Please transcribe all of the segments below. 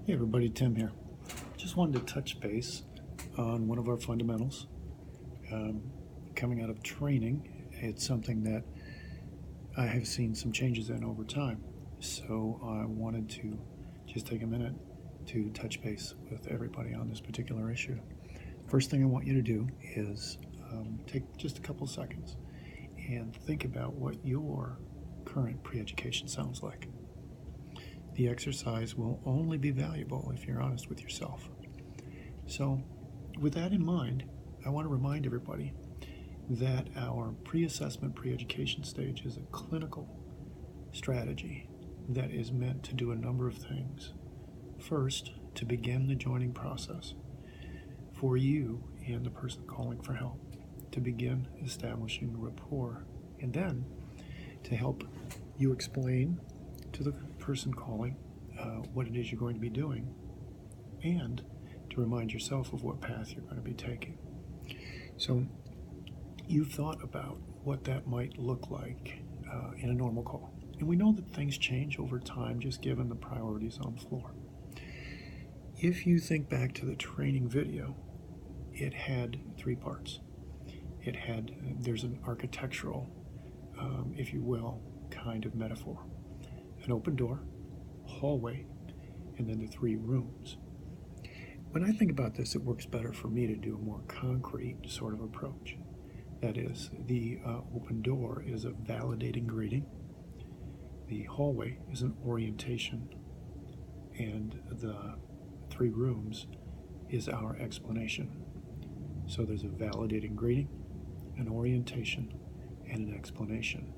Hey everybody, Tim here. Just wanted to touch base on one of our fundamentals. Coming out of training, it's something that I have seen some changes in over time. So I wanted to just take a minute to touch base with everybody on this particular issue. First thing I want you to do is take just a couple seconds and think about what your current pre-education sounds like. The exercise will only be valuable if you're honest with yourself. So, with that in mind, I want to remind everybody that our pre-assessment, pre-education stage is a clinical strategy that is meant to do a number of things. First, to begin the joining process for you and the person calling for help, to begin establishing rapport, and then to help you explain to the person calling what it is you're going to be doing, and to remind yourself of what path you're going to be taking. So you've thought about what that might look like in a normal call. And we know that things change over time just given the priorities on the floor. If you think back to the training video, it had 3 parts. There's an architectural, if you will, kind of metaphor. An open door, hallway, and then the 3 rooms. When I think about this, it works better for me to do a more concrete sort of approach. That is, the open door is a validating greeting, the hallway is an orientation, and the 3 rooms is our explanation. So there's a validating greeting, an orientation, and an explanation.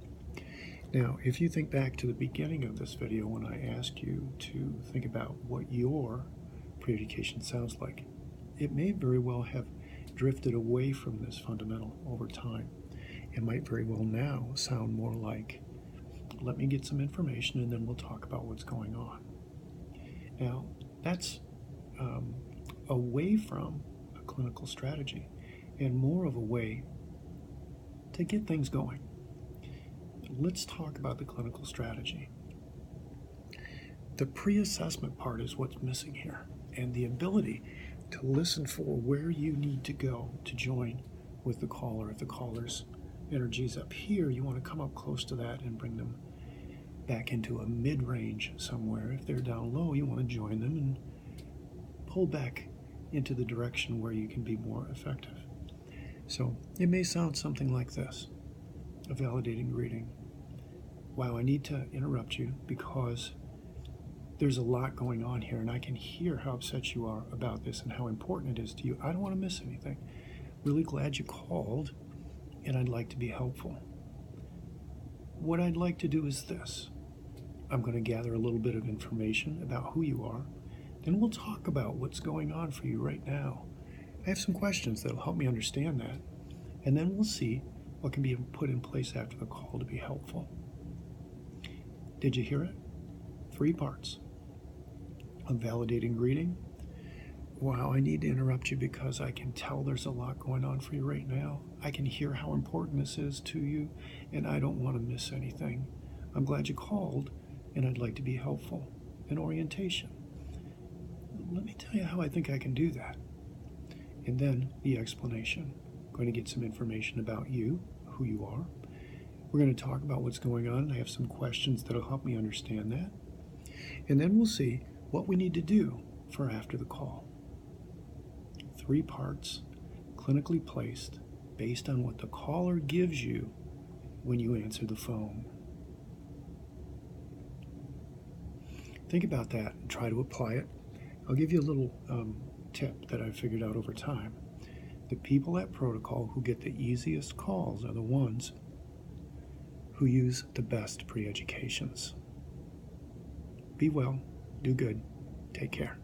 Now, if you think back to the beginning of this video when I asked you to think about what your pre-education sounds like, it may very well have drifted away from this fundamental over time. It might very well now sound more like, let me get some information and then we'll talk about what's going on. Now, that's away from a clinical strategy and more of a way to get things going. Let's talk about the clinical strategy. The pre-assessment part is what's missing here, and the ability to listen for where you need to go to join with the caller. If the caller's energy is up here, you want to come up close to that and bring them back into a mid-range somewhere. If they're down low, you want to join them and pull back into the direction where you can be more effective. So it may sound something like this: a validating greeting. Wow, I need to interrupt you because there's a lot going on here and I can hear how upset you are about this and how important it is to you. I don't want to miss anything. Really glad you called and I'd like to be helpful. What I'd like to do is this. I'm going to gather a little bit of information about who you are. Then we'll talk about what's going on for you right now. I have some questions that'll help me understand that. And then we'll see what can be put in place after the call to be helpful. Did you hear it? 3 parts. A validating greeting. Wow, I need to interrupt you because I can tell there's a lot going on for you right now. I can hear how important this is to you, and I don't want to miss anything. I'm glad you called, and I'd like to be helpful. An orientation. Let me tell you how I think I can do that. And then the explanation. I'm going to get some information about you, who you are. We're going to talk about what's going on, and I have some questions that'll help me understand that. And then we'll see what we need to do for after the call. 3 parts, clinically placed, based on what the caller gives you when you answer the phone. Think about that and try to apply it. I'll give you a little tip that I've figured out over time. The people at Protocol who get the easiest calls are the ones who use the best pre-educations. Be well, do good, take care.